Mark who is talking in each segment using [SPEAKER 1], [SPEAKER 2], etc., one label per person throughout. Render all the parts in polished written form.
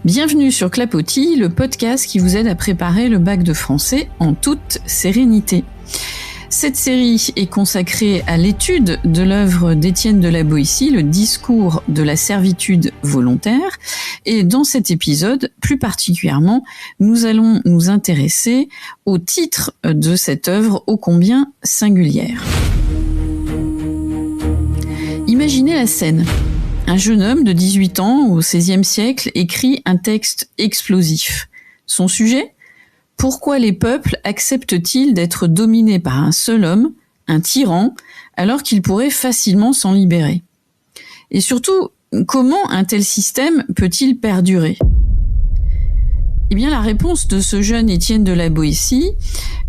[SPEAKER 1] Bienvenue sur Clapotis, le podcast qui vous aide à préparer le bac de français en toute sérénité. Cette série est consacrée à l'étude de l'œuvre d'Étienne de la Boétie, le discours de la servitude volontaire. Et dans cet épisode, plus particulièrement, nous allons nous intéresser au titre de cette œuvre ô combien singulière. Imaginez la scène. Un jeune homme de 18 ans au XVIe siècle écrit un texte explosif. Son sujet ? Pourquoi les peuples acceptent-ils d'être dominés par un seul homme, un tyran, alors qu'ils pourraient facilement s'en libérer ? Et surtout, comment un tel système peut-il perdurer ? Eh bien, la réponse de ce jeune Étienne de la Boétie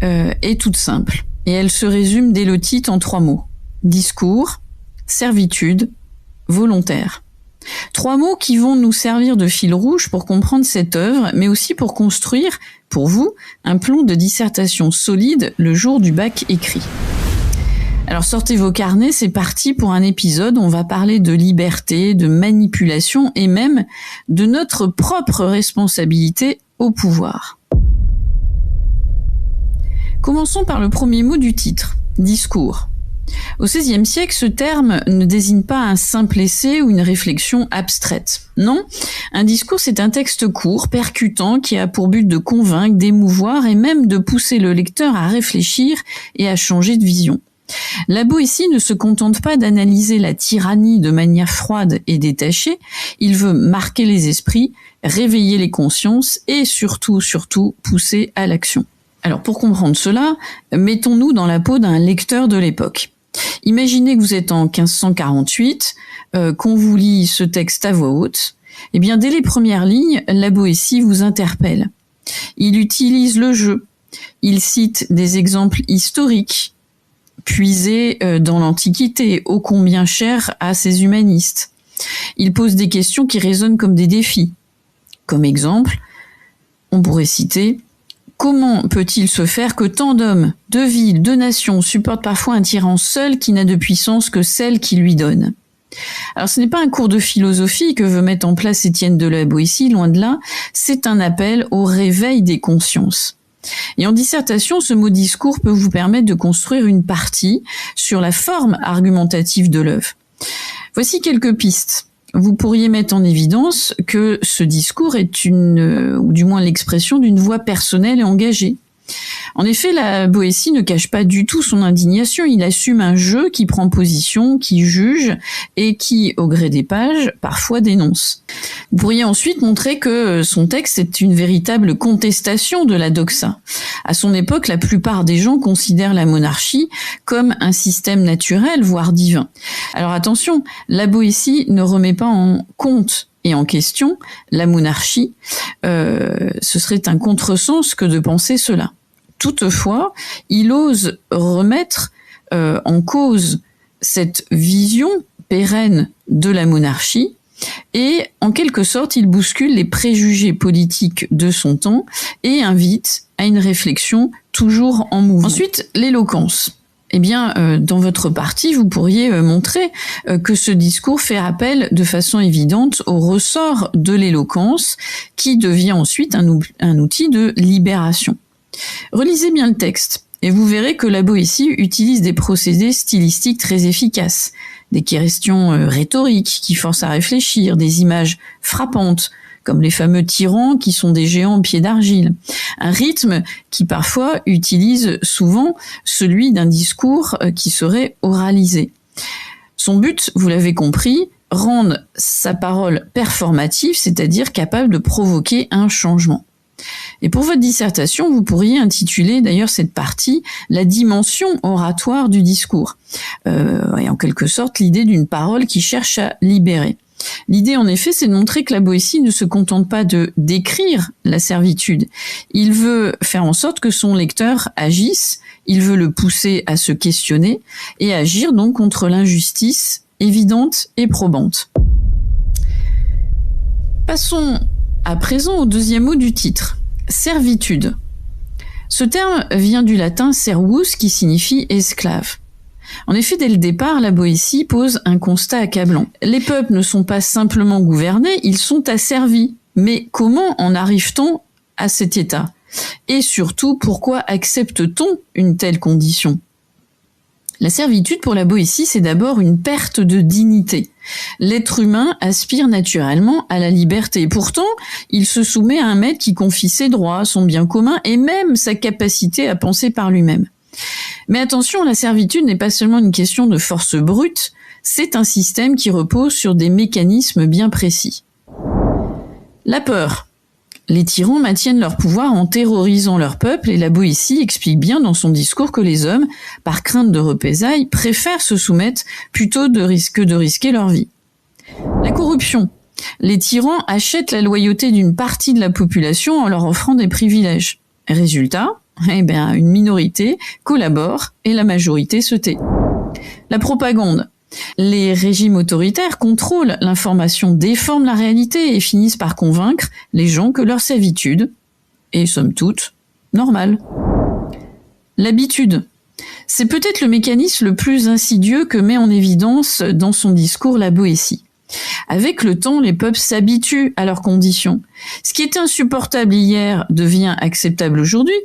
[SPEAKER 1] est toute simple. Et elle se résume dès le titre en 3 mots. Discours, servitude, volontaire. 3 mots qui vont nous servir de fil rouge pour comprendre cette œuvre, mais aussi pour construire, pour vous, un plan de dissertation solide le jour du bac écrit. Alors sortez vos carnets, c'est parti pour un épisode où on va parler de liberté, de manipulation et même de notre propre responsabilité au pouvoir. Commençons par le premier mot du titre, discours. Au XVIe siècle, ce terme ne désigne pas un simple essai ou une réflexion abstraite. Non, un discours, c'est un texte court, percutant, qui a pour but de convaincre, d'émouvoir et même de pousser le lecteur à réfléchir et à changer de vision. La Boétie ne se contente pas d'analyser la tyrannie de manière froide et détachée, il veut marquer les esprits, réveiller les consciences et surtout pousser à l'action. Alors pour comprendre cela, mettons-nous dans la peau d'un lecteur de l'époque. Imaginez que vous êtes en 1548, qu'on vous lit ce texte à voix haute. Eh bien, dès les premières lignes, la Boétie vous interpelle. Il utilise le jeu. Il cite des exemples historiques, puisés dans l'Antiquité, ô combien chers à ces humanistes. Il pose des questions qui résonnent comme des défis. Comme exemple, on pourrait citer: comment peut-il se faire que tant d'hommes, de villes, de nations supportent parfois un tyran seul qui n'a de puissance que celle qui lui donne ? Alors ce n'est pas un cours de philosophie que veut mettre en place Étienne de la Boétie, loin de là, c'est un appel au réveil des consciences. Et en dissertation, ce mot discours peut vous permettre de construire une partie sur la forme argumentative de l'œuvre. Voici quelques pistes. Vous pourriez mettre en évidence que ce discours est ou du moins l'expression d'une voix personnelle et engagée. En effet, la Boétie ne cache pas du tout son indignation, il assume un jeu qui prend position, qui juge et qui, au gré des pages, parfois dénonce. Vous pourriez ensuite montrer que son texte est une véritable contestation de la doxa. À son époque, la plupart des gens considèrent la monarchie comme un système naturel, voire divin. Alors attention, la Boétie ne remet pas en compte et en question la monarchie, ce serait un contresens que de penser cela. Toutefois, il ose remettre en cause cette vision pérenne de la monarchie et, en quelque sorte, il bouscule les préjugés politiques de son temps et invite à une réflexion toujours en mouvement. Ensuite, l'éloquence. Eh bien, dans votre partie, vous pourriez montrer que ce discours fait appel de façon évidente au ressort de l'éloquence qui devient ensuite un outil de libération. Relisez bien le texte et vous verrez que la Boétie utilise des procédés stylistiques très efficaces, des questions rhétoriques qui forcent à réfléchir, des images frappantes, comme les fameux tyrans qui sont des géants pieds d'argile. Un rythme qui parfois utilise souvent celui d'un discours qui serait oralisé. Son but, vous l'avez compris, rendre sa parole performative, c'est-à-dire capable de provoquer un changement. Et pour votre dissertation, vous pourriez intituler d'ailleurs cette partie « La dimension oratoire du discours ». Et en quelque sorte, l'idée d'une parole qui cherche à libérer. L'idée, en effet, c'est de montrer que la Boétie ne se contente pas de décrire la servitude. Il veut faire en sorte que son lecteur agisse, il veut le pousser à se questionner et agir donc contre l'injustice évidente et probante. Passons à présent au deuxième mot du titre, servitude. Ce terme vient du latin servus qui signifie esclave. En effet, dès le départ, la Boétie pose un constat accablant. Les peuples ne sont pas simplement gouvernés, ils sont asservis Mais comment en arrive-t-on à cet état ? Et surtout, pourquoi accepte-t-on une telle condition ? La servitude pour la Boétie, c'est d'abord une perte de dignité. L'être humain aspire naturellement à la liberté. Pourtant, il se soumet à un maître qui confie ses droits, son bien commun et même sa capacité à penser par lui-même. Mais attention, la servitude n'est pas seulement une question de force brute, c'est un système qui repose sur des mécanismes bien précis. La peur. Les tyrans maintiennent leur pouvoir en terrorisant leur peuple et la Boétie explique bien dans son discours que les hommes, par crainte de représailles, préfèrent se soumettre plutôt que de risquer leur vie. La corruption. Les tyrans achètent la loyauté d'une partie de la population en leur offrant des privilèges. Résultat, une minorité collabore et la majorité se tait. La propagande. Les régimes autoritaires contrôlent l'information, déforment la réalité et finissent par convaincre les gens que leur servitude est, somme toute, normale. L'habitude. C'est peut-être le mécanisme le plus insidieux que met en évidence dans son discours la Boétie. Avec le temps, les peuples s'habituent à leurs conditions. Ce qui était insupportable hier devient acceptable aujourd'hui.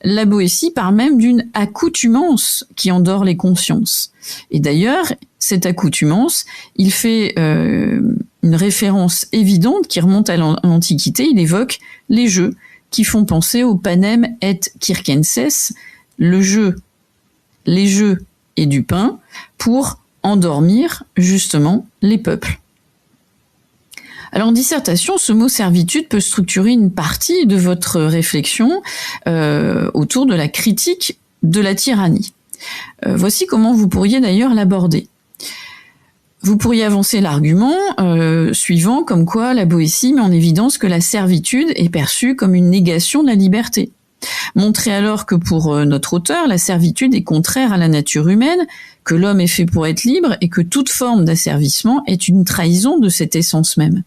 [SPEAKER 1] La Boétie parle même d'une accoutumance qui endort les consciences. Et d'ailleurs, cette accoutumance, il fait une référence évidente qui remonte à l'Antiquité. Il évoque les jeux qui font penser au panem et circenses, les jeux et du pain, pour endormir justement les peuples. Alors en dissertation, ce mot servitude peut structurer une partie de votre réflexion autour de la critique de la tyrannie. Voici comment vous pourriez d'ailleurs l'aborder. Vous pourriez avancer l'argument suivant comme quoi la Boétie met en évidence que la servitude est perçue comme une négation de la liberté. Montrer alors que pour notre auteur, la servitude est contraire à la nature humaine, que l'homme est fait pour être libre et que toute forme d'asservissement est une trahison de cette essence même.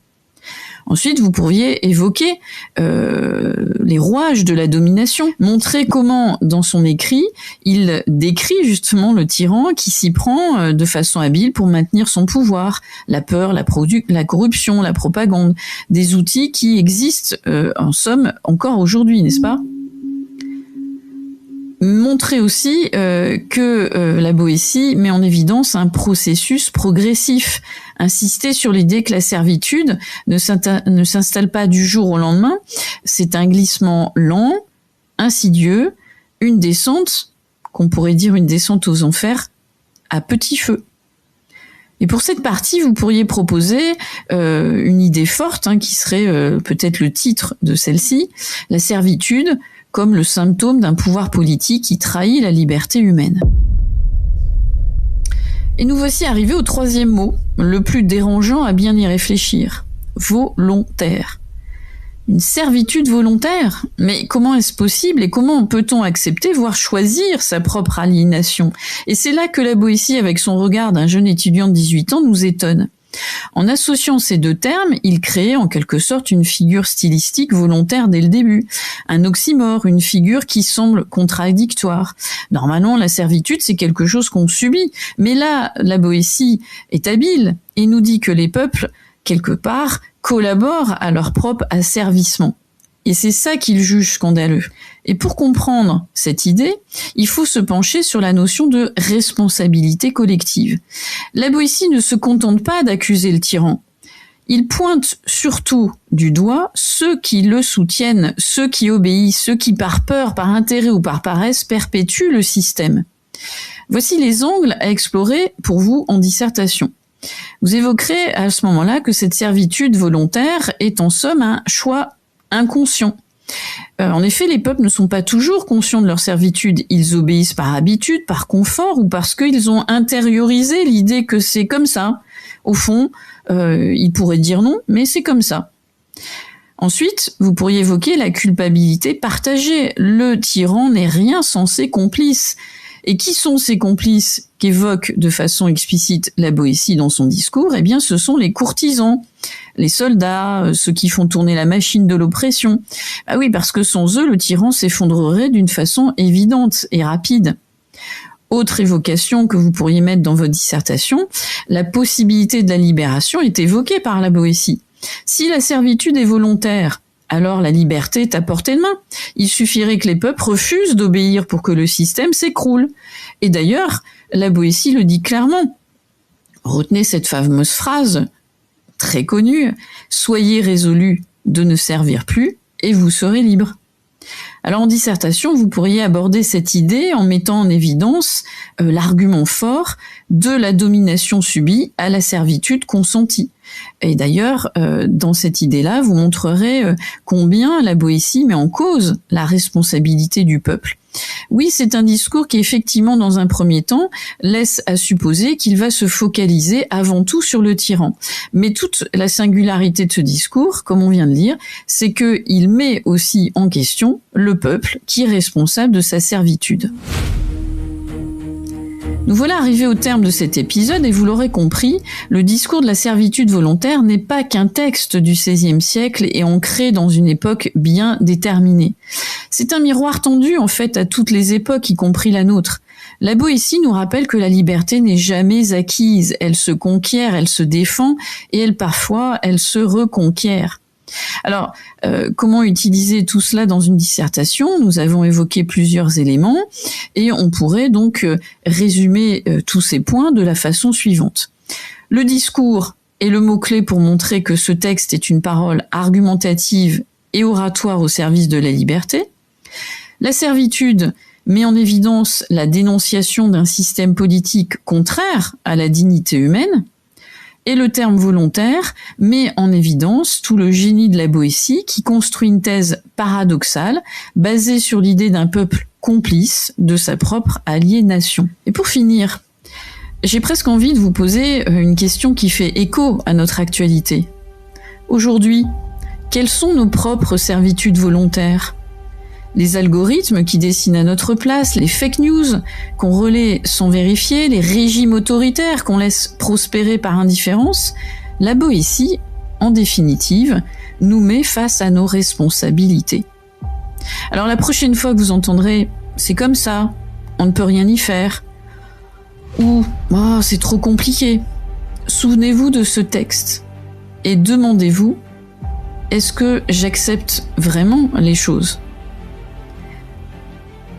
[SPEAKER 1] Ensuite, vous pourriez évoquer les rouages de la domination, montrer comment, dans son écrit, il décrit justement le tyran qui s'y prend de façon habile pour maintenir son pouvoir, la peur, la corruption, la propagande, des outils qui existent en somme encore aujourd'hui, n'est-ce pas ? Montrer aussi que la Boétie met en évidence un processus progressif. Insister sur l'idée que la servitude ne s'installe pas du jour au lendemain. C'est un glissement lent, insidieux, une descente, qu'on pourrait dire une descente aux enfers, à petit feu. Et pour cette partie, vous pourriez proposer une idée forte, qui serait peut-être le titre de celle-ci, la servitude comme le symptôme d'un pouvoir politique qui trahit la liberté humaine. Et nous voici arrivés au troisième mot, le plus dérangeant à bien y réfléchir. Volontaire. Une servitude volontaire ? Mais comment est-ce possible et comment peut-on accepter, voire choisir sa propre aliénation ? Et c'est là que la Boétie, avec son regard d'un jeune étudiant de 18 ans, nous étonne. En associant ces deux termes, il crée en quelque sorte une figure stylistique volontaire dès le début, un oxymore, une figure qui semble contradictoire. Normalement, la servitude, c'est quelque chose qu'on subit, mais là, la Boétie est habile et nous dit que les peuples, quelque part, collaborent à leur propre asservissement. Et c'est ça qu'il juge scandaleux. Et pour comprendre cette idée, il faut se pencher sur la notion de responsabilité collective. La Boétie ne se contente pas d'accuser le tyran. Il pointe surtout du doigt ceux qui le soutiennent, ceux qui obéissent, ceux qui par peur, par intérêt ou par paresse perpétuent le système. Voici les angles à explorer pour vous en dissertation. Vous évoquerez à ce moment-là que cette servitude volontaire est en somme un choix inconscient. En effet, les peuples ne sont pas toujours conscients de leur servitude. Ils obéissent par habitude, par confort ou parce qu'ils ont intériorisé l'idée que c'est comme ça. Au fond, ils pourraient dire non, mais c'est comme ça. Ensuite, vous pourriez évoquer la culpabilité partagée. Le tyran n'est rien sans ses complices. Et qui sont ces complices qu'évoque de façon explicite la Boétie dans son discours ? Eh bien, ce sont les courtisans, les soldats, ceux qui font tourner la machine de l'oppression. Ah oui, parce que sans eux, le tyran s'effondrerait d'une façon évidente et rapide. Autre évocation que vous pourriez mettre dans votre dissertation, la possibilité de la libération est évoquée par la Boétie. Si la servitude est volontaire, alors la liberté est à portée de main. Il suffirait que les peuples refusent d'obéir pour que le système s'écroule. Et d'ailleurs, la Boétie le dit clairement. Retenez cette fameuse phrase, très connue, « Soyez résolus de ne servir plus et vous serez libres ». Alors en dissertation, vous pourriez aborder cette idée en mettant en évidence l'argument fort de la domination subie à la servitude consentie. Et d'ailleurs, dans cette idée-là, vous montrerez combien la Boétie met en cause la responsabilité du peuple. Oui, c'est un discours qui, effectivement, dans un premier temps, laisse à supposer qu'il va se focaliser avant tout sur le tyran. Mais toute la singularité de ce discours, comme on vient de lire, c'est qu'il met aussi en question le peuple qui est responsable de sa servitude. Nous voilà arrivés au terme de cet épisode et vous l'aurez compris, le discours de la servitude volontaire n'est pas qu'un texte du XVIe siècle et ancré dans une époque bien déterminée. C'est un miroir tendu en fait à toutes les époques, y compris la nôtre. La Boétie nous rappelle que la liberté n'est jamais acquise, elle se conquiert, elle se défend et parfois elle se reconquiert. Alors, comment utiliser tout cela dans une dissertation ? Nous avons évoqué plusieurs éléments et on pourrait donc résumer tous ces points de la façon suivante. Le discours est le mot-clé pour montrer que ce texte est une parole argumentative et oratoire au service de la liberté. La servitude met en évidence la dénonciation d'un système politique contraire à la dignité humaine. Et le terme volontaire met en évidence tout le génie de la Boétie qui construit une thèse paradoxale basée sur l'idée d'un peuple complice de sa propre aliénation. Et pour finir, j'ai presque envie de vous poser une question qui fait écho à notre actualité. Aujourd'hui, quelles sont nos propres servitudes volontaires ? Les algorithmes qui dessinent à notre place, les fake news qu'on relaie sans vérifier, les régimes autoritaires qu'on laisse prospérer par indifférence, la Boétie, en définitive, nous met face à nos responsabilités. Alors la prochaine fois que vous entendrez « c'est comme ça, on ne peut rien y faire » ou « oh, c'est trop compliqué », souvenez-vous de ce texte et demandez-vous « est-ce que j'accepte vraiment les choses ?»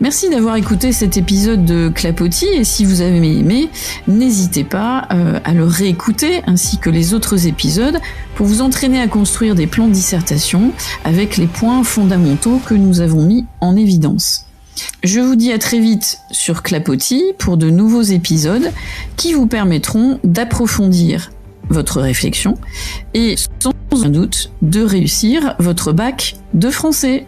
[SPEAKER 1] Merci d'avoir écouté cet épisode de Clapotis et si vous avez aimé, n'hésitez pas à le réécouter ainsi que les autres épisodes pour vous entraîner à construire des plans de dissertation avec les points fondamentaux que nous avons mis en évidence. Je vous dis à très vite sur Clapotis pour de nouveaux épisodes qui vous permettront d'approfondir votre réflexion et sans aucun doute de réussir votre bac de français.